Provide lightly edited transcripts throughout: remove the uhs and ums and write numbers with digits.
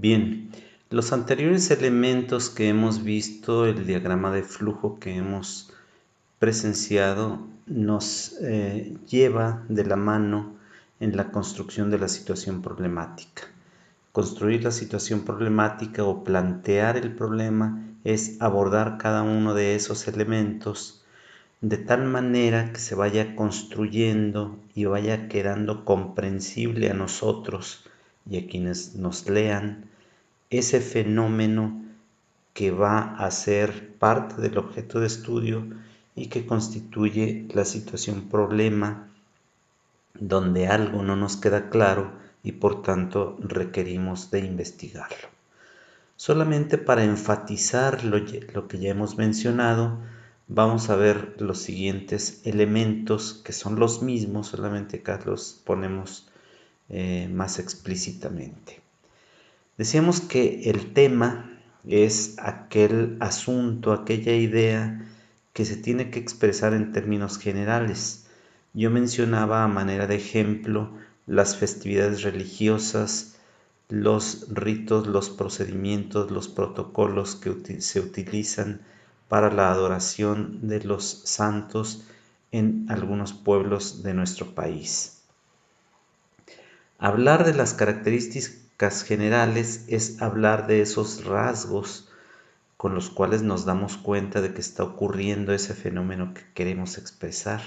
Bien, los anteriores elementos que hemos visto, el diagrama de flujo que hemos presenciado, nos lleva de la mano en la construcción de la situación problemática. Construir la situación problemática o plantear el problema es abordar cada uno de esos elementos de tal manera que se vaya construyendo y vaya quedando comprensible a nosotros y a quienes nos lean ese fenómeno que va a ser parte del objeto de estudio y que constituye la situación problema donde algo no nos queda claro y por tanto requerimos de investigarlo. Solamente para enfatizar lo que ya hemos mencionado, vamos a ver los siguientes elementos que son los mismos, solamente acá los ponemos más explícitamente. Decíamos que el tema es aquel asunto, aquella idea que se tiene que expresar en términos generales. Yo mencionaba a manera de ejemplo las festividades religiosas, los ritos, los procedimientos, los protocolos que se utilizan para la adoración de los santos en algunos pueblos de nuestro país. Hablar de las características generales es hablar de esos rasgos con los cuales nos damos cuenta de que está ocurriendo ese fenómeno que queremos expresar.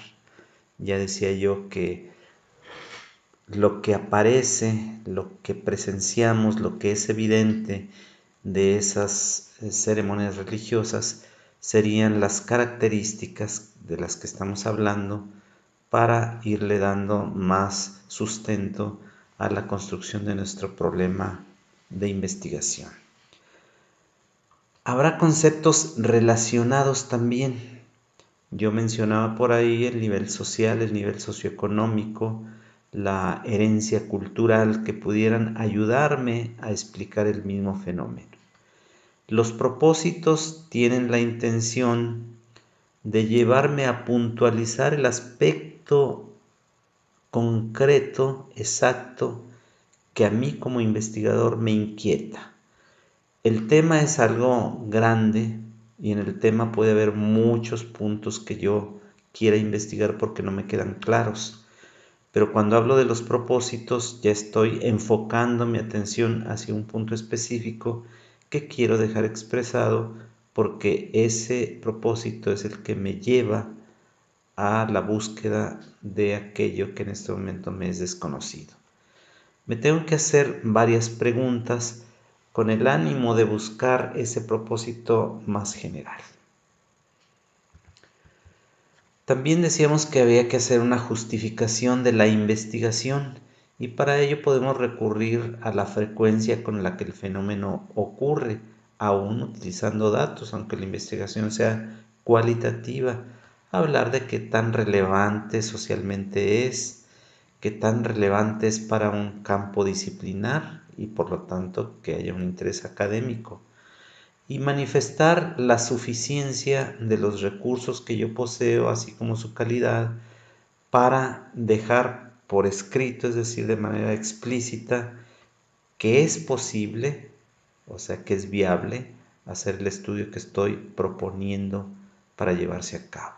Ya decía yo que lo que aparece, lo que presenciamos, lo que es evidente de esas ceremonias religiosas serían las características de las que estamos hablando para irle dando más sustento a la construcción de nuestro problema de investigación. Habrá conceptos relacionados también. Yo mencionaba por ahí el nivel social, el nivel socioeconómico, la herencia cultural que pudieran ayudarme a explicar el mismo fenómeno. Los propósitos tienen la intención de llevarme a puntualizar el aspecto concreto, exacto, que a mí como investigador me inquieta. El tema es algo grande y en el tema puede haber muchos puntos que yo quiera investigar porque no me quedan claros. Pero cuando hablo de los propósitos ya estoy enfocando mi atención hacia un punto específico que quiero dejar expresado porque ese propósito es el que me lleva a la búsqueda de aquello que en este momento me es desconocido. Me tengo que hacer varias preguntas con el ánimo de buscar ese propósito más general. También decíamos que había que hacer una justificación de la investigación y para ello podemos recurrir a la frecuencia con la que el fenómeno ocurre, aún utilizando datos, aunque la investigación sea cualitativa, hablar de qué tan relevante socialmente es, qué tan relevante es para un campo disciplinar y por lo tanto que haya un interés académico y manifestar la suficiencia de los recursos que yo poseo, así como su calidad, para dejar por escrito, es decir, de manera explícita, que es posible, o sea, que es viable hacer el estudio que estoy proponiendo para llevarse a cabo.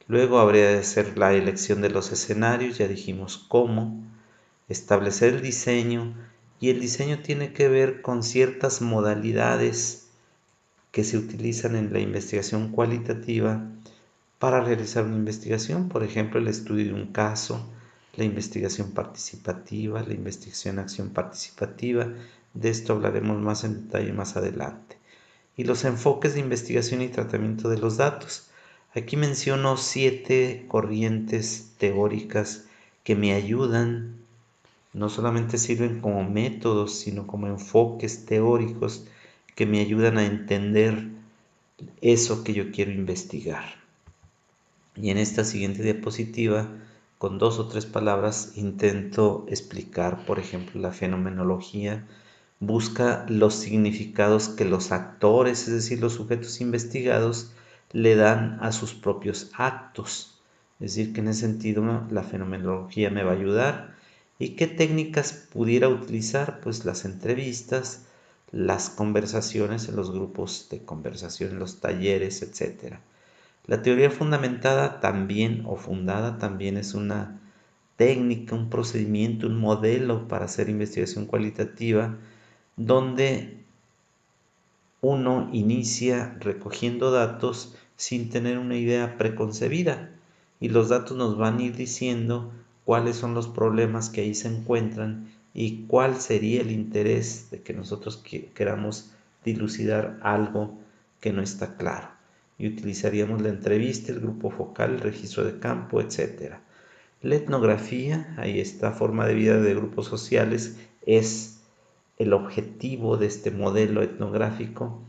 Luego habría de ser la elección de los escenarios, ya dijimos cómo, establecer el diseño, y el diseño tiene que ver con ciertas modalidades que se utilizan en la investigación cualitativa para realizar una investigación, por ejemplo, el estudio de un caso, la investigación participativa, la investigación acción participativa. De esto hablaremos más en detalle más adelante. Y los enfoques de investigación y tratamiento de los datos. Aquí menciono 7 corrientes teóricas que me ayudan, no solamente sirven como métodos, sino como enfoques teóricos que me ayudan a entender eso que yo quiero investigar. Y en esta siguiente diapositiva, con 2 o 3 palabras, intento explicar, por ejemplo, la fenomenología. Busca los significados que los actores, es decir, los sujetos investigados, le dan a sus propios actos. Es decir, que en ese sentido la fenomenología me va a ayudar. ¿Y qué técnicas pudiera utilizar? Pues las entrevistas, las conversaciones en los grupos de conversación, en los talleres, etc. La teoría fundamentada también o fundada también es una técnica, un procedimiento, un modelo para hacer investigación cualitativa donde uno inicia recogiendo datos sin tener una idea preconcebida y los datos nos van a ir diciendo cuáles son los problemas que ahí se encuentran y cuál sería el interés de que nosotros queramos dilucidar algo que no está claro. Y utilizaríamos la entrevista, el grupo focal, el registro de campo, etc. La etnografía, ahí está, forma de vida de grupos sociales, es el objetivo de este modelo etnográfico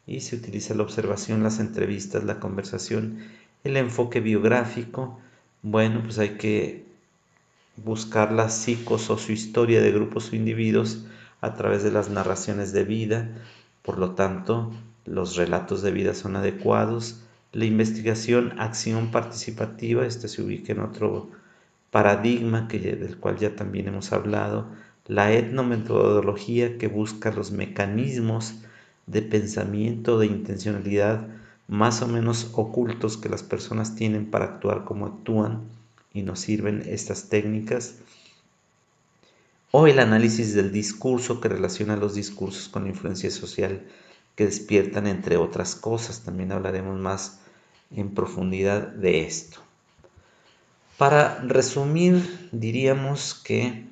y se utiliza la observación, las entrevistas, la conversación, el enfoque biográfico. Bueno, pues hay que buscar la psicosociohistoria de grupos o individuos a través de las narraciones de vida, por lo tanto, los relatos de vida son adecuados. La investigación, acción participativa, este se ubica en otro paradigma del cual ya también hemos hablado, la etnometodología que busca los mecanismos de pensamiento, de intencionalidad más o menos ocultos que las personas tienen para actuar como actúan y nos sirven estas técnicas, o el análisis del discurso que relaciona los discursos con la influencia social que despiertan, entre otras cosas. También hablaremos más en profundidad de esto. Para resumir, diríamos que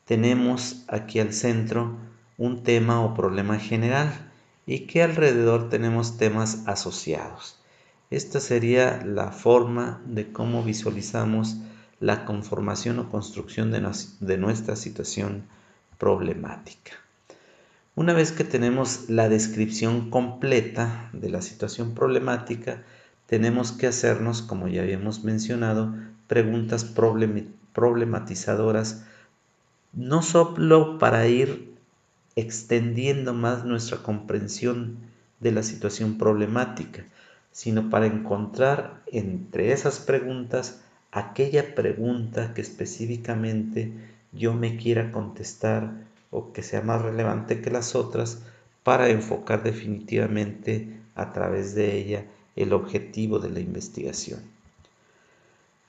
tenemos aquí al centro un tema o problema general y que alrededor tenemos temas asociados. Esta sería la forma de cómo visualizamos la conformación o construcción de nuestra situación problemática. Una vez que tenemos la descripción completa de la situación problemática, tenemos que hacernos, como ya habíamos mencionado, preguntas problematizadoras, no solo para ir extendiendo más nuestra comprensión de la situación problemática, sino para encontrar entre esas preguntas aquella pregunta que específicamente yo me quiera contestar o que sea más relevante que las otras para enfocar definitivamente a través de ella el objetivo de la investigación.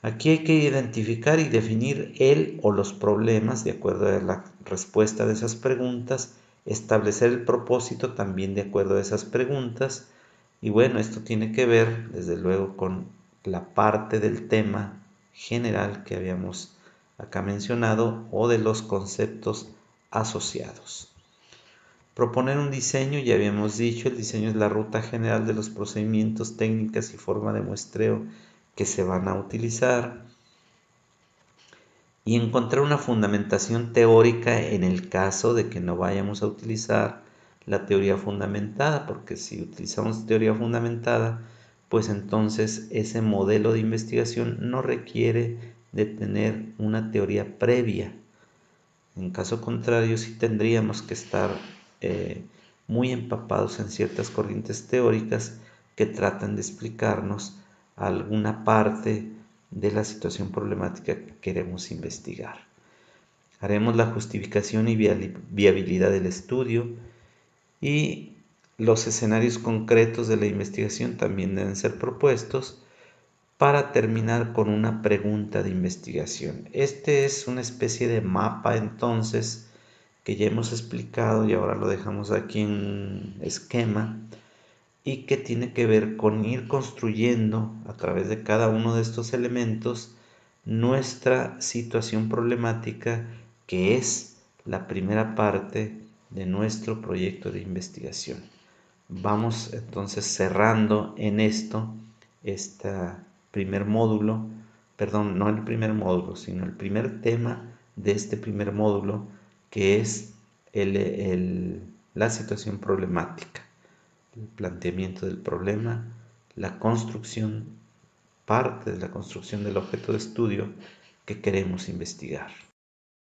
Aquí hay que identificar y definir el o los problemas de acuerdo a la respuesta de esas preguntas, establecer el propósito también de acuerdo a esas preguntas. Y bueno, esto tiene que ver desde luego con la parte del tema general que habíamos acá mencionado o de los conceptos asociados. Proponer un diseño, ya habíamos dicho, el diseño es la ruta general de los procedimientos, técnicas y forma de muestreo que se van a utilizar. Y encontrar una fundamentación teórica en el caso de que no vayamos a utilizar la teoría fundamentada, porque si utilizamos teoría fundamentada, pues entonces ese modelo de investigación no requiere de tener una teoría previa. En caso contrario, sí tendríamos que estar muy empapados en ciertas corrientes teóricas que tratan de explicarnos alguna parte de la situación problemática que queremos investigar. Haremos la justificación y viabilidad del estudio y los escenarios concretos de la investigación también deben ser propuestos para terminar con una pregunta de investigación. Este es una especie de mapa entonces que ya hemos explicado y ahora lo dejamos aquí en esquema y que tiene que ver con ir construyendo a través de cada uno de estos elementos nuestra situación problemática, que es la primera parte de nuestro proyecto de investigación. Vamos entonces cerrando en esto este primer módulo, perdón, no el primer módulo, sino el primer tema de este primer módulo, que es la situación problemática, el planteamiento del problema, la construcción, parte de la construcción del objeto de estudio que queremos investigar.